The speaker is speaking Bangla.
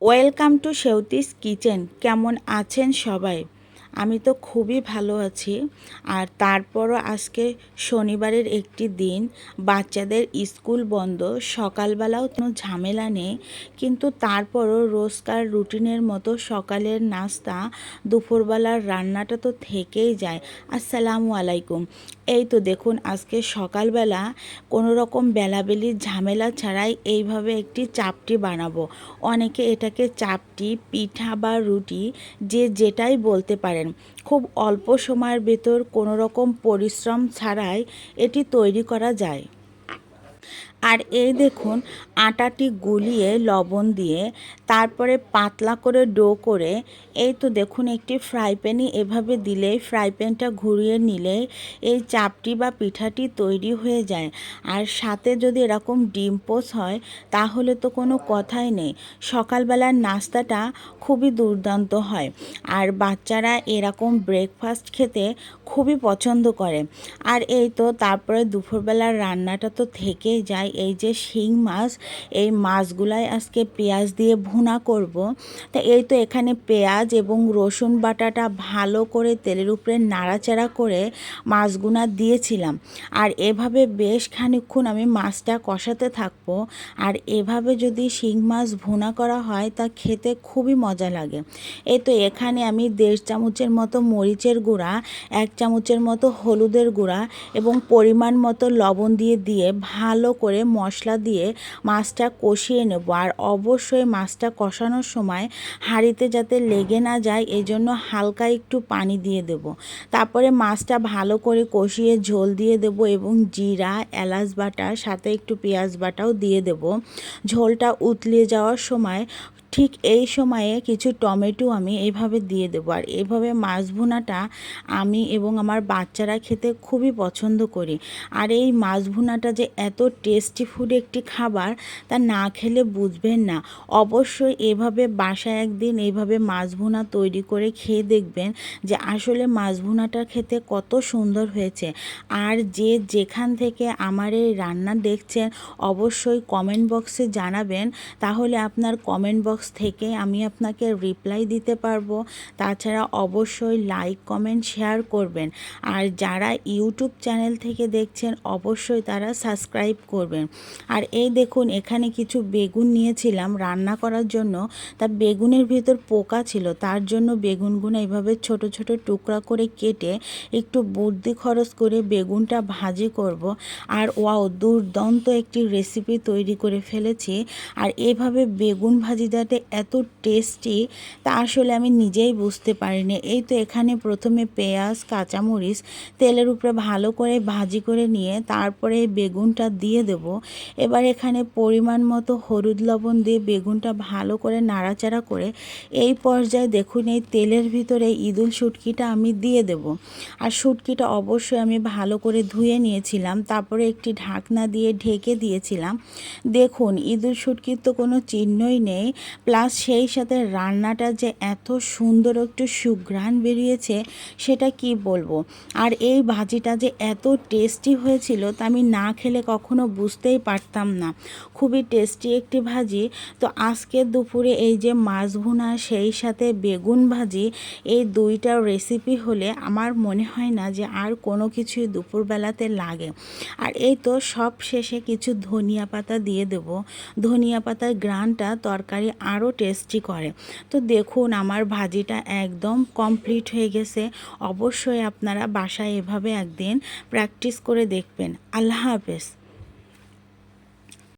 Welcome to সেউতিস kitchen. কেমন আছেন সবাই? আমি তো খুবই ভালো আছি। আর তারপরও আজকে শনিবারের একটি দিন, বাচ্চাদের স্কুল বন্ধ, সকালবেলাও কোনো ঝামেলা নেই, কিন্তু তারপরও রোজকার রুটিনের মতো সকালের নাস্তা, দুপুরবেলার রান্নাটা তো থেকেই যায়। আসসালামু আলাইকুম। এই তো দেখুন, আজকে সকালবেলা কোনো রকম বেলাবেলির ঝামেলা ছাড়াই এইভাবে একটি চাপটি বানাবো। অনেকে এটাকে চাপটি, পিঠা বা রুটি, যে যেটাই বলতে পারেন। খুব অল্প সময়ের ভেতর কোনো রকম পরিশ্রম ছাড়াই এটি তৈরি করা যায়। আর এই দেখুন, আটাটি গুলিয়ে লবণ দিয়ে তারপরে পাতলা করে ডো করে, এই তো দেখুন, একটি ফ্রাই প্যানে এভাবে দিলেই, ফ্রাই প্যানটা ঘুরিয়ে নিলেই এই চাপটি বা পিঠাটি তৈরি হয়ে যায়। আর সাথে যদি এরকম ডিম পোচ হয় তাহলে তো কোনো কথাই নেই। সকালবেলার নাস্তাটা খুবই দুর্দান্ত হয়। আর বাচ্চারা এরকম ব্রেকফাস্ট খেতে খুবই পছন্দ করে। আর এই তো তারপরে দুপুরবেলার রান্নাটা তো থেকেই যায়। এই যে শিং মাছ, এই মাছগুলাই আজকে পেঁয়াজ দিয়ে ভুনা করব। তা এই তো এখানে পেঁয়াজ এবং রসুন বাটাটা ভালো করে তেলের উপরে নাড়াচাড়া করে মাছগুনা দিয়েছিলাম। আর এভাবে বেশ খানিকক্ষণ আমি মাছটা কষাতে থাকবো। আর এভাবে যদি শিং মাছ ভুনা করা হয় তা খেতে খুবই মজা লাগে। এই তো এখানে আমি 1.5 চামচের মতো মরিচের গুঁড়া, 1 চামচের মতো হলুদের গুঁড়া এবং পরিমাণ মতো লবণ দিয়ে ভালো করে মশলা দিয়ে মাছটা কষিয়ে নেব। আর অবশ্যই মাছটা কষানোর সময় হাঁড়িতে যাতে লেগে না যায়, এই জন্য হালকা একটু পানি দিয়ে দেব। তারপরে মাছটা ভালো করে কষিয়ে ঝোল দিয়ে দেব এবং জিরা, এলাচ বাটা, সাথে একটু পেঁয়াজ বাটাও দিয়ে দেব। ঝোলটা উতলিয়ে যাওয়ার সময়, ঠিক এই সময়ে কিছু টমেটো আমি এইভাবে দিয়ে দেবো। আর এইভাবে মাছ ভুনাটা আমি এবং আমার বাচ্চারা খেতে খুবই পছন্দ করি। আর এই মাছ ভুনাটা যে এত টেস্টি ফুড একটি খাবার, তা না খেলে বুঝবেন না। অবশ্যই এভাবে বাসায় একদিন এইভাবে মাছ ভুনা তৈরি করে খেয়ে দেখবেন যে আসলে মাছ ভুনাটা খেতে কত সুন্দর হয়েছে। আর যে যেখান থেকে আমার এই রান্না দেখছেন অবশ্যই কমেন্ট বক্সে জানাবেন, তাহলে আপনার কমেন্ট বক্স থেকে আমি আপনাকে রিপ্লাই দিতে পারবো। তাছাড়া অবশ্যই লাইক, কমেন্ট, শেয়ার করবেন। আর যারা ইউটিউব চ্যানেল থেকে দেখছেন অবশ্যই তারা সাবস্ক্রাইব করবেন। আর এই দেখুন, এখানে কিছু বেগুন নিয়েছিলাম রান্না করার জন্য। তা বেগুনের ভিতর পোকা ছিল, তার জন্য বেগুনগুলো এইভাবে ছোট ছোট টুকরা করে কেটে একটু বুদ্ধি খরচ করে বেগুনটা ভাজি করব। আর ওয়াও, দুর্দান্ত একটি রেসিপি তৈরি করে ফেলেছি। আর এভাবে বেগুন ভাজিটাতে এত টেস্টি, তা আসলে আমি নিজেই বুঝতে পারিনি। এই তো এখানে প্রথমে পেঁয়াজ, কাঁচামরিচ তেলের উপরে ভালো করে ভাজি করে নিয়ে তারপরে বেগুনটা দিয়ে দেব। এবার এখানে পরিমাণ মতো হলুদ লবণ দিয়ে বেগুনটা ভালো করে নাড়াচাড়া করে এই পর্যায়ে দেখুন, এই তেলের ভিতরে ইদুল শুটকিটা আমি দিয়ে দেব। আর শুটকিটা অবশ্যই আমি ভালো করে ধুয়ে নিয়েছিলাম, তারপরে একটি ঢাকনা দিয়ে ঢেকে দিয়েছিলাম। দেখুন, ইদুল শুটকির তো কোনো চিহ্নই নেই, প্লাস সেই সাথে রান্নাটা যে এত সুন্দর একটু সুঘ্রাণ বেরিয়েছে সেটা কি বলবো। আর এই ভাজিটা যে এত টেস্টি হয়েছিল তা আমি না খেলে কখনো বুঝতেই পারতাম না। খুবই টেস্টি একটি ভাজি। তো আজকে দুপুরে এই যে মাছ ভুনা, সেই সাথে বেগুন ভাজি, এই দুইটা রেসিপি হলে আমার মনে হয় না যে আর কোনো কিছুই দুপুরবেলাতে লাগে। আর এই তো সব শেষে কিছু ধনিয়া পাতা দিয়ে দেব। ধনিয়া পাতার গ্রানটা তরকারি আরও টেস্টি করে। তো দেখুন, আমার ভাজিটা একদম কমপ্লিট হয়ে গেছে। অবশ্যই আপনারা বাসায় এভাবে একদিন প্র্যাকটিস করে দেখবেন। আল্লাহ হাফেজ।